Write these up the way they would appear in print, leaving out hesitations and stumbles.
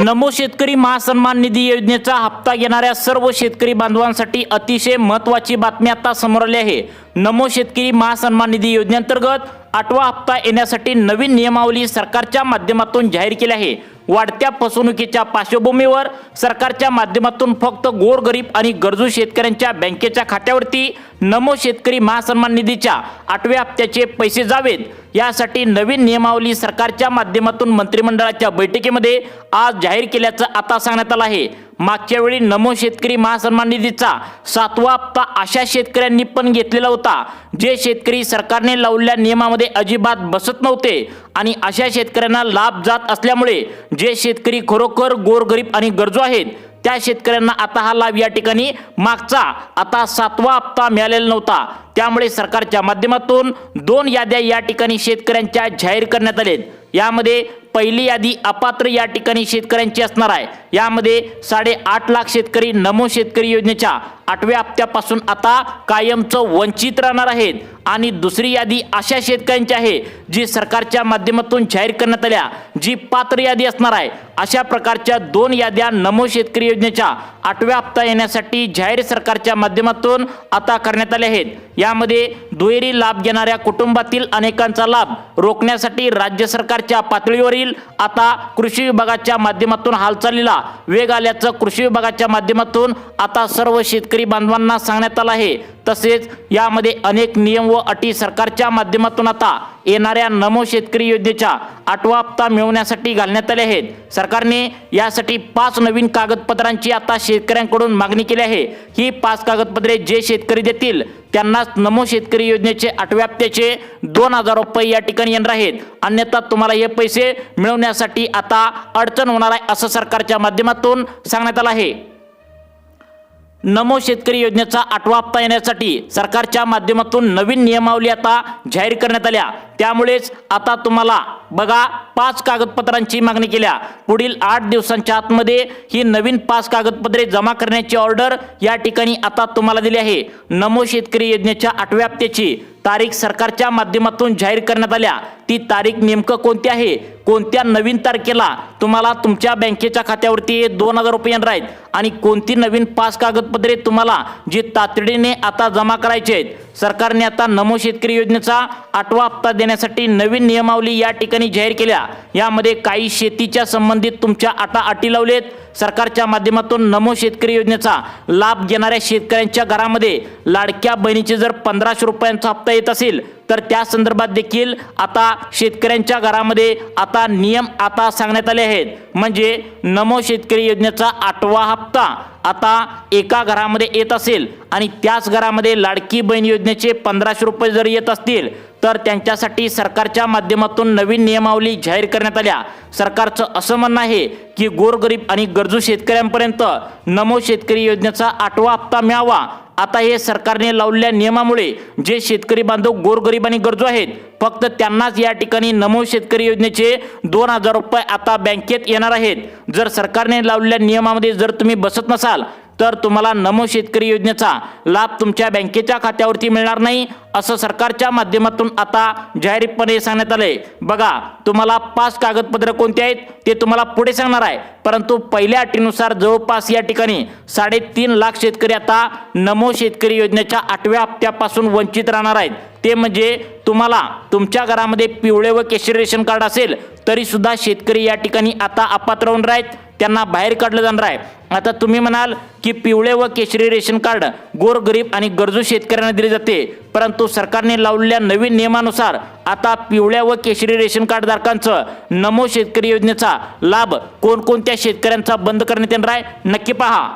नमो शेतकरी महासन्मान निधी योजनेचा हप्ता घेणाऱ्या सर्व शेतकरी बांधवांसाठी अतिशय महत्त्वाची बातमी आता समोर आली आहे। नमो शेतकरी महासन्मान निधी योजनेअंतर्गत 8वा हप्ता येण्यासाठी नवीन नियमावली सरकारच्या माध्यमातून जाहीर केली आहे। वाढत्या फसवणुकीच्या पार्श्वभूमीवर सरकारच्या माध्यमातून फक्त गोरगरीब आणि गरजू शेतकऱ्यांच्या बँकेच्या खात्यावरती नमो शेतकरी महासन्मान निधीच्या 8व्या हप्त्याचे पैसे जावेत यासाठी नवीन नियमावली सरकारच्या माध्यमातून मंत्रिमंडळाच्या बैठकीमध्ये आज जाहीर केल्याचं आता सांगण्यात आलं आहे। मागच्या वेळी नमो शेतकरी महासन्मान निधीचा 7वा हप्ता अशा शेतकऱ्यांनी पण घेतलेला होता जे शेतकरी सरकारने लावलेल्या नियमामध्ये अजिबात बसत नव्हते आणि अशा शेतकऱ्यांना लाभ जात असल्यामुळे जे शेतकरी खरोखर गोरगरीब आणि गरजू आहेत त्या शेतकऱ्यांना आता हा लाभ या ठिकाणी मागचा आता 7वा हप्ता मिळालेला नव्हता। त्यामुळे सरकारच्या माध्यमातून 2 याद्या या ठिकाणी शेतकऱ्यांच्या जाहीर करण्यात आलेत। यामध्ये पहिली यादी अपात्र या ठिकाणी शेतकऱ्यांची असणार आहे। यामध्ये 8.5 लाख शेतकरी नमो शेतकरी योजनेच्या 8व्या हप्त्यापासून आता कायमचं वंचित राहणार आहेत आणि दुसरी यादी अशा शेतकऱ्यांची आहे जी सरकारच्या माध्यमातून जाहीर करण्यात आल्या जी पात्र यादी असणार आहे। अशा प्रकारच्या 2 याद्या नमो शेतकरी योजनेच्या 8व्या हप्ता येण्यासाठी जाहीर सरकारच्या माध्यमातून आता करण्यात आले आहेत। यामध्ये दुहेरी लाभ घेणाऱ्या कुटुंबातील अनेकांचा लाभ रोखण्यासाठी राज्य सरकारच्या पातळीवरील आता कृषी विभागाच्या माध्यमातून हालचालीला वेग आल्याचं कृषी विभागाच्या माध्यमातून आता सर्व शेतकरी बांधवांना सांगण्यात आलं आहे। तसेच यामध्ये अनेक नियम व अटी सरकारच्या माध्यमातून आता येणाऱ्या नमो शेतकरी योजनेच्या 8वा हप्ता मिळवण्यासाठी घालण्यात आले आहेत। सरकारने यासाठी 5 नवीन कागदपत्रांची आता शेतकऱ्यांकडून मागणी केली आहे। ही 5 कागदपत्रे जे शेतकरी देतील त्यांनाच नमो शेतकरी योजनेचे 8व्या हप्त्याचे 2000 रुपये या ठिकाणी येणार आहेत। अन्यथा तुम्हाला हे पैसे मिळवण्यासाठी आता अडचण होणार आहे असं सरकारच्या माध्यमातून सांगण्यात आलं आहे। नमो शेतकरी योजनेचा 8वा हप्ता येण्यासाठी सरकारच्या माध्यमातून नवीन नियमावली आता जाहीर करण्यात आल्या। त्यामुळेच आता तुम्हाला बघा 5 कागदपत्रांची मागणी केल्या। पुढील 8 दिवसांच्या आतमध्ये ही नवीन 5 कागदपत्रे जमा करण्याची ऑर्डर या ठिकाणी आता तुम्हाला दिली आहे। नमो शेतकरी योजनेच्या 8व्या हप्त्याची तारीख सरकारच्या माध्यमातून जाहीर करण्यात आल्या। ती तारीख नेमकं कोणती आहे, कोणत्या नवीन तारखेला तुम्हाला तुमच्या बँकेच्या खात्यावरती 2000 रुपये येणार आहेत आणि कोणती नवीन 5 कागदपत्रे तुम्हाला जी तातडीने आता जमा करायची आहेत। सरकारने आता नमो शेतकरी योजनेचा 8वा हप्ता देण्यासाठी नवीन नियमावली या ठिकाणी जाहीर केल्या। यामध्ये काही शेतीच्या संबंधित तुमच्या अटी लावलेत। सरकारच्या माध्यमातून नमो शेतकरी योजनेचा लाभ घेणाऱ्या शेतकऱ्यांच्या घरामध्ये लाडक्या बहिणीचे जर 1500 रुपयांचा हप्ता येत असेल तर त्या संदर्भात देखील आता शेतकऱ्यांच्या घरामध्ये आता नियम आता सांगण्यात आले आहेत। म्हणजे नमो शेतकरी योजनेचा 8वा हप्ता आता एका घरामध्ये येत असेल आणि त्याच घरामध्ये लाडकी बहीण योजनेचे 1500 रुपये जर येत असतील तर त्यांच्यासाठी सरकारच्या माध्यमातून नवीन नियमावली जाहीर करण्यात आल्या। सरकारचं असं म्हणणं आहे की गोरगरीब आणि गरजू शेतकऱ्यांपर्यंत नमो शेतकरी योजनेचा 8वा हप्ता मिळावा। आता हे सरकारने लावलेल्या नियमामुळे जे शेतकरी बांधव गोरगरीब आणि गरजू आहेत फक्त त्यांनाच या ठिकाणी नमो शेतकरी योजनेचे 2000 रुपये आता बँकेत येणार आहेत। जर सरकारने लावलेल्या नियमामध्ये जर तुम्ही बसत नसाल तर तुम्हाला नमो शेतकरी योजनेचा लाभ तुमच्या बँकेच्या खात्यावरती मिळणार नाही असं सरकारच्या माध्यमातून आता जाहीरपणे सांगण्यात आले। बघा तुम्हाला 5 कागदपत्रे कोणती आहेत ते तुम्हाला पुढे सांगणार आहे, परंतु पहिल्या अटीनुसार जवळपास या ठिकाणी 3.5 लाख शेतकरी आता नमो शेतकरी योजनेच्या 8व्या हप्त्यापासून वंचित राहणार आहेत। ते म्हणजे तुम्हाला तुमच्या घरामध्ये पिवळे व केशरी रेशन कार्ड असेल तरी सुद्धा शेतकरी या ठिकाणी आता अपात्र होणार आहेत, त्यांना बाहेर काढलं जाणार आहे। आता तुम्ही म्हणाल की पिवळे व केशरी रेशन कार्ड गोरगरीब आणि गरजू शेतकऱ्यांना दिले जाते, परंतु सरकारने लावलेल्या नवीन नियमानुसार आता पिवळ्या व केशरी रेशन कार्ड धारकांचं नमो शेतकरी योजनेचा लाभ कोणकोणत्या शेतकऱ्यांचा बंद करण्यात येणार आहे नक्की पहा।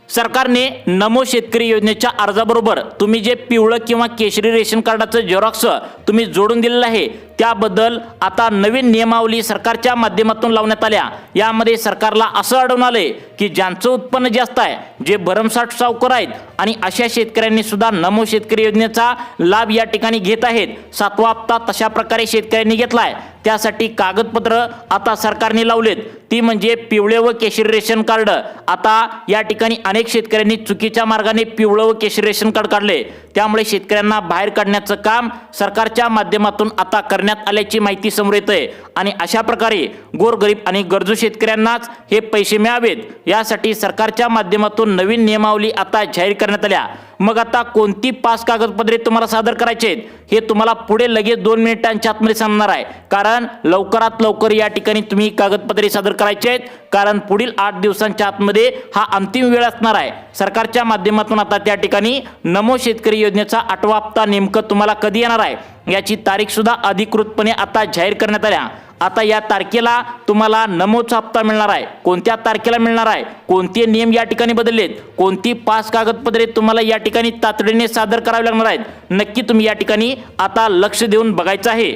सरकारने नमो शेतकरी योजनेच्या अर्जाबरोबर तुम्ही जे पिवळं किंवा केशरी रेशन कार्डाचं झेरॉक्स तुम्ही जोडून दिलेलं आहे त्याबद्दल आता नवीन नियमावली सरकारच्या माध्यमातून लावण्यात आल्या। यामध्ये सरकारला असं आढळून आले की ज्यांचं उत्पन्न जास्त आहे, जे भरमसाठ सावकार आहेत आणि अशा शेतकऱ्यांनी सुद्धा नमो शेतकरी योजनेचा लाभ या ठिकाणी घेत आहेत। 7वा हप्ता तशा प्रकारे शेतकऱ्यांनी घेतलाय त्यासाठी कागदपत्र आता सरकारने लावलेत ती म्हणजे पिवळे व केशरी रेशन कार्ड। आता या ठिकाणी अनेक शेतकऱ्यांनी चुकीच्या मार्गाने पिवळे व केशरी रेशन कार्ड काढले, त्यामुळे शेतकऱ्यांना बाहेर काढण्याचं काम सरकारच्या माध्यमातून आता करण्यात आल्याची माहिती समोर येते आणि अशा प्रकारे गोरगरीब आणि गरजू शेतकऱ्यांनाच हे पैसे मिळावेत यासाठी सरकारच्या माध्यमातून नवीन नियमावली आता जाहीर करण्यात आल्या। मग आता कोणती 5 कागदपत्रे तुम्हाला सादर करायचे आहेत हे तुम्हाला पुढे लगेच 2 मिनिटांच्या आतमध्ये सांगणार आहे, कारण लवकरात लवकर या ठिकाणी तुम्ही कागदपत्रे सादर करायचे आहेत, कारण पुढील 8 दिवसांच्या आतमध्ये हा अंतिम वेळ असणार आहे। सरकारच्या माध्यमातून आता त्या ठिकाणी नमो शेतकरी योजनेचा 8वा हप्ता नेमकं तुम्हाला कधी येणार आहे याची तारीख सुद्धा अधिकृतपणे आता जाहीर करण्यात आल्या। आता या तारखेला तुम्हाला नमोचा हप्ता मिळणार आहे, कोणत्या तारखेला मिळणार आहे, कोणते नियम या ठिकाणी बदललेत, कोणती 5 कागदपत्रे तुम्हाला या ठिकाणी तातडीने सादर करावी लागणार आहेत, नक्की तुम्ही या ठिकाणी आता लक्ष देऊन बघायचं आहे।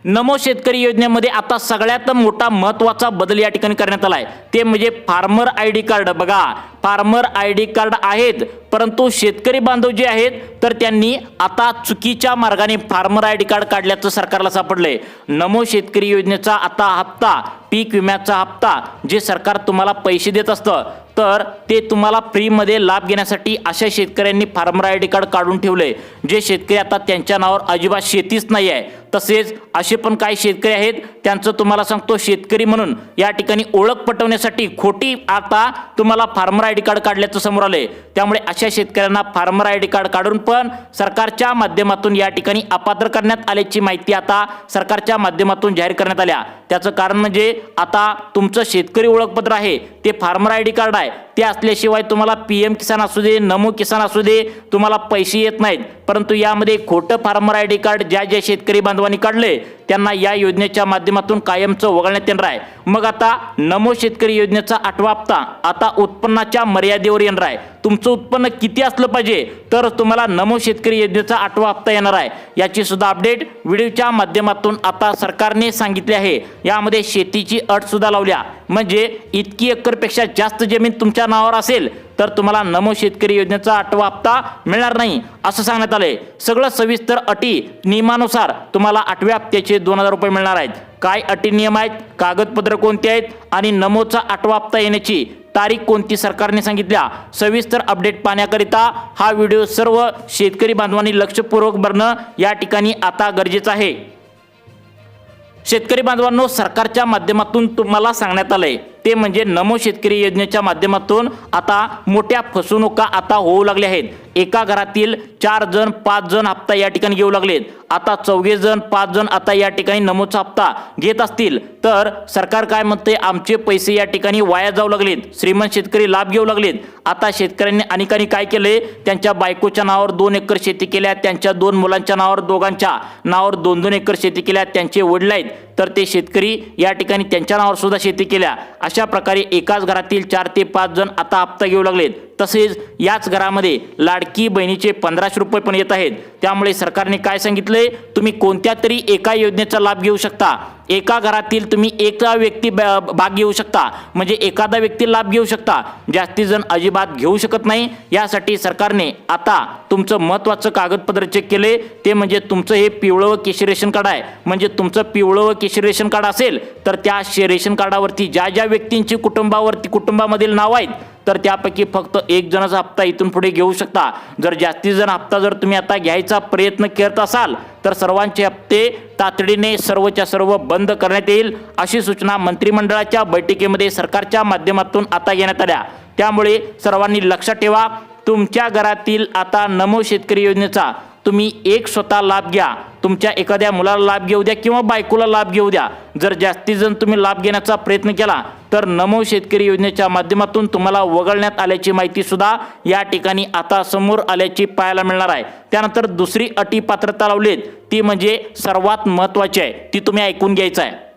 नमो शेतकरी योजनेमध्ये आता सगळ्यात मोठा महत्त्वाचा बदल या ठिकाणी करण्यात आला आहे, ते म्हणजे फार्मर आयडी कार्ड। बघा, फार्मर आयडी कार्ड आहेत, परंतु शेतकरी बांधव जे आहेत तर त्यांनी आता चुकीच्या मार्गाने फार्मर आयडी कार्ड काढल्याचं सरकारला सापडलंय। नमो शेतकरी योजनेचा आता हप्ता, पीक विम्याचा हप्ता जे सरकार तुम्हाला पैसे देत असतं, तर ते तुम्हाला फ्रीमध्ये लाभ घेण्यासाठी अशा शेतकऱ्यांनी फार्मर आयडी कार्ड काढून ठेवले, जे शेतकरी आता त्यांच्या नावावर अजिबात शेतीच नाही आहे। तसेच असे पण काही शेतकरी आहेत, त्यांचं तुम्हाला सांगतो शेतकरी म्हणून या ठिकाणी ओळख पटवण्यासाठी खोटी आता तुम्हाला फार्मर आयडी कार्ड काढल्याचं समोर आलंय। त्यामुळे अशा शेतकऱ्यांना फार्मर आयडी कार्ड काढून पण सरकारच्या माध्यमातून या ठिकाणी अपात्र करण्यात आल्याची माहिती आता सरकारच्या माध्यमातून जाहीर करण्यात आल्या। त्याचं कारण म्हणजे आता तुमचं शेतकरी ओळखपत्र आहे ते फार्मर आयडी कार्ड आहे, ते असल्याशिवाय तुम्हाला PM किसान असू दे, नमो किसान असू दे, तुम्हाला पैसे येत नाहीत। परंतु यामध्ये खोटं फार्मर आयडी कार्ड ज्या ज्या शेतकरी बांधवांनी काढले त्यांना या योजनेच्या माध्यमातून कायमचं वगळण्यात येणार आहे। मग आता नमो शेतकरी योजनेचा 8वा हप्ता आता उत्पन्नाच्या मर्यादेवर येणार आहे। तुमचं उत्पन्न किती असलं पाहिजे तर तुम्हाला नमो शेतकरी योजनेचा 8वा हप्ता येणार आहे, याची सुद्धा अपडेट व्हिडिओच्या माध्यमातून आता सरकारने सांगितले आहे। यामध्ये शेतीची अट सुद्धा लावल्या, म्हणजे इतकी एकरपेक्षा जास्त जमीन तुमच्या नावावर असेल तर तुम्हाला नमो शेतकरी योजनेचा 8वा हप्ता मिळणार नाही असं सांगण्यात आलंय। सगळं सविस्तर अटी नियमानुसार तुम्हाला 8व्या हप्त्याचे 2000 रुपये मिळणार आहेत। काय अटी नियम आहेत, कागदपत्र कोणते आहेत आणि नमोचा 8वा हप्ता येण्याची तारीख कोणती सरकारने सांगितल्या, सविस्तर अपडेट पाहण्याकरिता हा व्हिडिओ सर्व शेतकरी बांधवांनी लक्षपूर्वक बघणं या ठिकाणी आता गरजेचं आहे। शेतकरी बांधवांनो, सरकारच्या माध्यमातून तुम्हाला सांगण्यात आलंय ते म्हणजे नमो शेतकरी योजनेच्या माध्यमातून आता मोठ्या फसवणुका आता होऊ लागल्या आहेत। एका घरातील 4 जण 5 जण हप्ता या ठिकाणी घेऊ लागलेत। आता 4 जण 5 जण आता या ठिकाणी नमोचा हप्ता घेत असतील तर सरकार काय म्हणते, आमचे पैसे या ठिकाणी वाया जाऊ लागलेत, श्रीमंत शेतकरी लाभ घेऊ लागलेत। आता शेतकऱ्यांनी अनेकांनी काय केले, त्यांच्या बायकोच्या नावावर 2 एकर शेती केल्या, त्यांच्या 2 मुलांच्या नावावर, दोघांच्या नावावर 2-2 एकर शेती केल्या, त्यांचे वडील आहेत तर ते शेतकरी या ठिकाणी त्यांच्या नावावर सुद्धा शेती केल्या। अशा प्रकारे एकाच घरातील 4 ते 5 जण आता हप्ता घेऊ लागलेत। तसेच याच घरामध्ये लाडकी बहिणीचे 1500 रुपये पण येत आहेत। त्यामुळे सरकारने काय सांगितले, तुम्ही कोणत्या तरी एका योजनेचा लाभ घेऊ शकता, एका घरातील तुम्ही एका व्यक्ती भाग घेऊ शकता, म्हणजे एखादा व्यक्ती लाभ घेऊ शकता, जास्ती जण अजिबात घेऊ शकत नाही। यासाठी सरकारने आता तुमचं महत्त्वाचं कागदपत्र चेक केले, ते म्हणजे तुमचं हे पिवळं व केशरी रेशन कार्ड आहे। म्हणजे तुमचं पिवळं व केशरी रेशन कार्ड असेल तर त्या रेशन कार्डावरती ज्या ज्या व्यक्तींची कुटुंबामधील नाव आहेत तर त्यापैकी फक्त 1 जणाचा हप्ता इथून पुढे घेऊ शकता। जर जास्ती जण हप्ता जर तुम्ही आता घ्यायचा प्रयत्न करत असाल तर सर्वांचे हप्ते तातडीने सर्वच्या सर्व बंद करण्यात येईल, अशी सूचना मंत्रिमंडळाच्या बैठकीमध्ये सरकारच्या माध्यमातून आता घेण्यात आल्या। त्यामुळे सर्वांनी लक्षात ठेवा, तुमच्या घरातील आता नमो शेतकरी योजनेचा तुम्ही एक स्वतः लाभ घ्या, तुमच्या एखाद्या मुलाला लाभ घेऊ द्या किंवा बायकोला लाभ घेऊ द्या। जर जास्ती जण तुम्ही लाभ घेण्याचा प्रयत्न केला तर नमो शेतकरी योजनेच्या माध्यमातून तुम्हाला वगळण्यात आल्याची माहिती सुद्धा या ठिकाणी आता समोर आल्याची पाहायला मिळणार आहे। त्यानंतर दुसरी अटी पात्रता लावलीत, ती म्हणजे सर्वात महत्त्वाची आहे, ती तुम्ही ऐकून घ्यायचं आहे।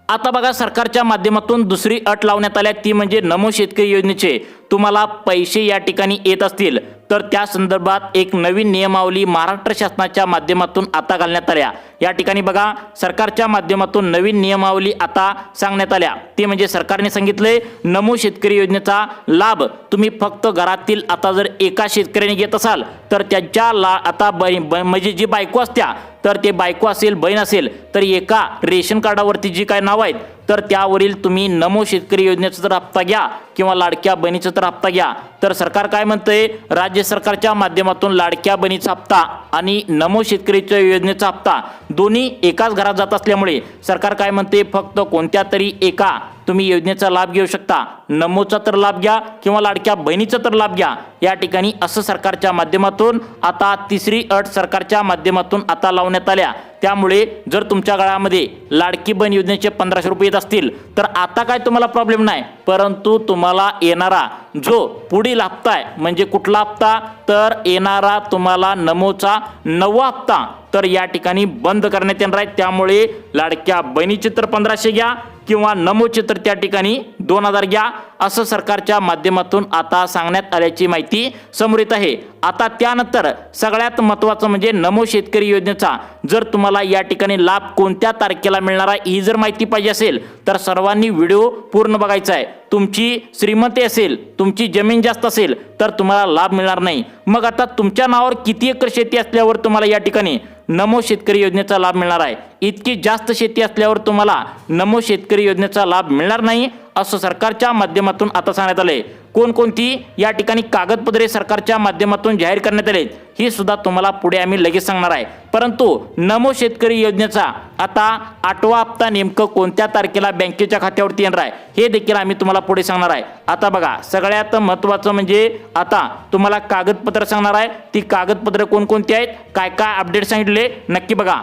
आता बघा, सरकारच्या माध्यमातून दुसरी अट लावण्यात आल्या, ती म्हणजे नमो शेतकरी योजनेचे तुम्हाला पैसे या ठिकाणी येत असतील तर त्या संदर्भात एक नवीन नियमावली महाराष्ट्र शासनाच्या माध्यमातून आता घालण्यात आल्या। या ठिकाणी बघा, सरकारच्या माध्यमातून नवीन नियमावली आता सांगण्यात आल्या। ते म्हणजे सरकारने सांगितले, नमो शेतकरी योजनेचा लाभ तुम्ही फक्त घरातील आता जर एका शेतकऱ्याने घेत असाल तर त्याच्या आता म्हणजे जी बायको असत्या तर ते बायको असेल, बहीण असेल तर एका रेशन कार्डावरती जी काय नाव आहेत तर त्यावरील तुम्ही नमो शेतकरी योजनेचा जर हप्ता घ्या किंवा लाडक्या बहिणीचा तर हप्ता घ्या तर सरकार काय म्हणतंय, राज्य सरकारच्या माध्यमातून लाडक्या बहिणीचा हप्ता आणि नमो शेतकरीच्या योजनेचा हप्ता दोन्ही एकाच घरात जात असल्यामुळे सरकार काय म्हणते, फक्त कोणत्या तरी एका तुम्ही योजनेचा लाभ घेऊ शकता। नमोचा तर लाभ घ्या किंवा लाडक्या बहिणीचा तर लाभ घ्या या ठिकाणी असं सरकारच्या माध्यमातून आता तिसरी अट सरकारच्या माध्यमातून आता लावण्यात आल्या। त्यामुळे जर तुमच्या गळ्यामध्ये लाडकी बहीण योजनेचे 1500 रुपये येत असतील तर आता काय तुम्हाला प्रॉब्लेम नाही, परंतु तुम्हाला येणारा जो पुढील हप्ता आहे म्हणजे कुठला हप्ता तर येणारा तुम्हाला नमोचा 9वा हप्ता तर या ठिकाणी बंद करण्यात येणार आहे। त्यामुळे लाडक्या बहिणीचे तर 1500 घ्या किंवा नमोचे तर त्या ठिकाणी 2000 घ्या असं सरकारच्या माध्यमातून आता सांगण्यात आल्याची माहिती समोर येत आहे। आता त्यानंतर सगळ्यात महत्त्वाचं म्हणजे नमो शेतकरी योजनेचा जर तुम्हाला या ठिकाणी लाभ कोणत्या तारखेला मिळणार आहे ही जर माहिती पाहिजे असेल तर सर्वांनी व्हिडिओ पूर्ण बघायचा आहे। तुमची श्रीमंती असेल, तुमची जमीन जास्त असेल तर तुम्हाला लाभ मिळणार नाही। मग आता तुमच्या नावावर किती एकर शेती असल्यावर तुम्हाला या ठिकाणी नमो शेतकरी योजनेचा लाभ मिळणार आहे? इतकी जास्त शेती असल्यावर तुम्हाला नमो शेतकरी योजनेचा लाभ मिळणार नाही असं सरकारच्या माध्यमातून आता सांगण्यात आले। कोणकोणती या ठिकाणी कागदपत्रे सरकारच्या माध्यमातून जाहीर करण्यात आले ही सुद्धा तुम्हाला पुढे आम्ही लगेच सांगणार आहे। परंतु नमो शेतकरी योजनेचा आता 8वा हप्ता नेमकं कोणत्या तारखेला बँकेच्या खात्यावरती येणार आहे हे देखील आम्ही तुम्हाला पुढे सांगणार आहे। आता बघा, सगळ्यात महत्त्वाचं म्हणजे आता तुम्हाला कागदपत्र सांगणार आहे। ती कागदपत्र कोणकोणती आहेत, काय काय अपडेट सांगितले नक्की बघा।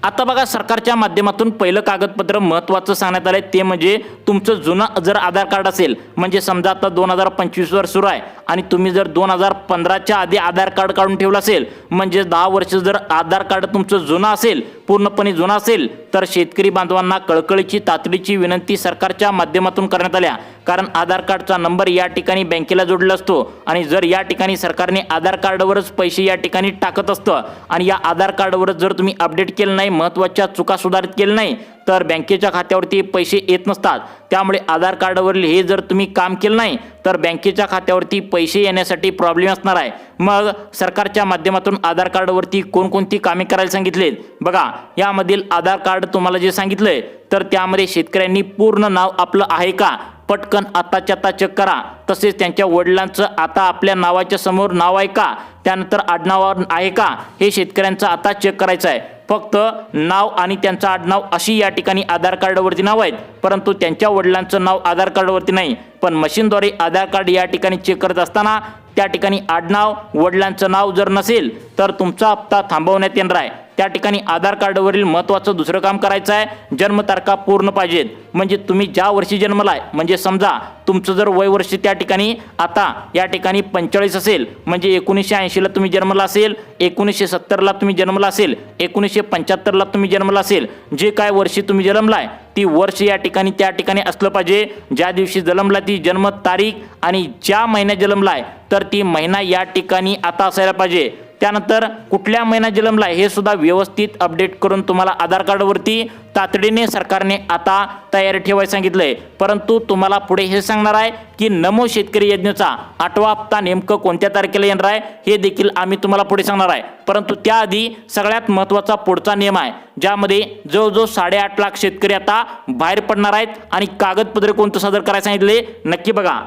आता बघा, सरकारच्या माध्यमातून पहिलं कागदपत्र महत्त्वाचं सांगण्यात आलंय ते म्हणजे तुमचं जुनं जर आधार कार्ड असेल म्हणजे समजा आता 2025 वर सुरू आहे आणि तुम्ही जर 2015च्या आधी आधार कार्ड काढून ठेवलं असेल म्हणजे 10 वर्ष जर आधार कार्ड तुमचं जुनं असेल, पूर्णपणे जुनं असेल तर शेतकरी बांधवांना कळकळीची तातडीची विनंती सरकारच्या माध्यमातून करण्यात आल्या। कारण आधार कार्डचा नंबर या ठिकाणी बँकेला जोडलेला असतो आणि जर या ठिकाणी सरकारने आधार कार्डवरच पैसे या ठिकाणी टाकत असतं आणि या आधार कार्डवरच जर तुम्ही अपडेट केलं नाही, महत्त्वाच्या चुका सुधारित केल्या नाही तर बँकेच्या खात्यावरती पैसे येत नसतात। त्यामुळे आधार कार्डवरील हे जर तुम्ही काम केलं नाही तर बँकेच्या खात्यावरती पैसे येण्यासाठी प्रॉब्लेम असणार आहे। मग सरकारच्या माध्यमातून आधार कार्डवरती कोणकोणती कामे करायला सांगितलेत बघा, यामधील आधार कार्ड तुम्हाला जे सांगितलंय तर त्यामध्ये शेतकऱ्यांनी पूर्ण नाव आपलं आहे का पटकन आताच्या आता चेक करा। तसेच त्यांच्या वडिलांचं आता आपल्या नावाच्या समोर नाव आहे का, त्यानंतर आडनाव आहे का हे शेतकऱ्यांचं आता चेक करायचं आहे। फक्त नाव आणि त्यांचं आडनाव अशी या ठिकाणी आधार कार्डवरती नाव आहेत, परंतु त्यांच्या वडिलांचं नाव आधार कार्डवरती नाही। पण मशीनद्वारे आधार कार्ड या ठिकाणी चेक करत असताना त्या ठिकाणी आडनाव वडिलांचं नाव जर नसेल तर तुमचा हप्ता थांबवण्यात येणार आहे। त्या ठिकाणी आधार कार्डवरील महत्त्वाचं दुसरं काम करायचं आहे, जन्मतारखा पूर्ण पाहिजेत। म्हणजे तुम्ही ज्या वर्षी जन्मलाय म्हणजे समजा तुमचं जर वय वर्ष त्या ठिकाणी आता या ठिकाणी 45 असेल म्हणजे 1980 ला तुम्ही जन्मला असेल, 1970 ला तुम्ही जन्मला असेल, 1975 ला तुम्ही जन्मला असेल, जे काय वर्षी तुम्ही जन्मलाय ती वर्ष या ठिकाणी त्या ठिकाणी असलं पाहिजे। ज्या दिवशी जन्मला ती जन्म तारीख आणि ज्या महिन्यात जन्मलाय तर ती महिना या ठिकाणी आता असायला पाहिजे। त्यानंतर कुठल्या महिन्यात जन्मलाय हे सुद्धा व्यवस्थित अपडेट करून तुम्हाला आधार कार्डवरती तातडीने सरकारने आता तयारी ठेवायला सांगितलंय। परंतु तुम्हाला पुढे हे सांगणार आहे की नमो शेतकरी योजनेचा 8वा हप्ता नेमकं कोणत्या तारखेला येणार आहे हे देखील आम्ही तुम्हाला पुढे सांगणार आहे। परंतु त्याआधी सगळ्यात महत्त्वाचा पुढचा नियम आहे ज्यामध्ये जवळजवळ 8.5 लाख शेतकरी आता बाहेर पडणार आहेत आणि कागदपत्रे कोणतं सादर करायला सांगितले नक्की बघा।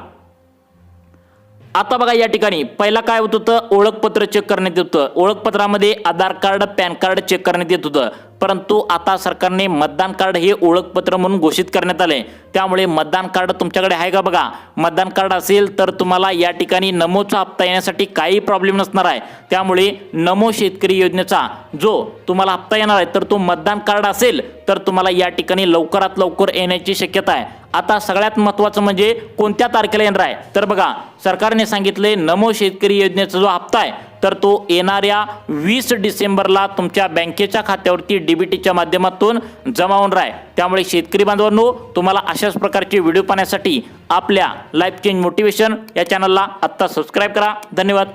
आता बघा, या ठिकाणी पहिला काय होत होतं, ओळखपत्र चेक करण्यात येत होतं। ओळखपत्रामध्ये आधार कार्ड, पॅन कार्ड चेक करण्यात येत होतं, परंतु आता सरकारने मतदान कार्ड हे ओळखपत्र म्हणून घोषित करण्यात आले। त्यामुळे मतदान कार्ड तुमच्याकडे आहे का बघा, मतदान कार्ड असेल तर तुम्हाला या ठिकाणी नमोचा हप्ता येण्यासाठी काही प्रॉब्लेम नसणार आहे। त्यामुळे नमो शेतकरी योजनेचा जो तुम्हाला हप्ता येणार आहे तर तो मतदान कार्ड असेल तर तुम्हाला या ठिकाणी लवकरात लवकर येण्याची शक्यता आहे। आता सगळ्यात महत्त्वाचं म्हणजे कोणत्या तारखेला येणार आहे, तर बघा सरकारने सांगितले नमो शेतकरी योजनेचा जो हप्ता आहे तर तो येणाऱ्या 20 डिसेंबरला तुमच्या बँकेच्या खात्यावरती डीबीटीच्या माध्यमातून जमा होणार आहे। त्यामुळे शेतकरी बांधवांनो, तुम्हाला अशाच प्रकारचे व्हिडिओ पाहण्यासाठी आपल्या लाईफ चेंज मोटिवेशन या चॅनलला आत्ता सबस्क्राईब करा। धन्यवाद।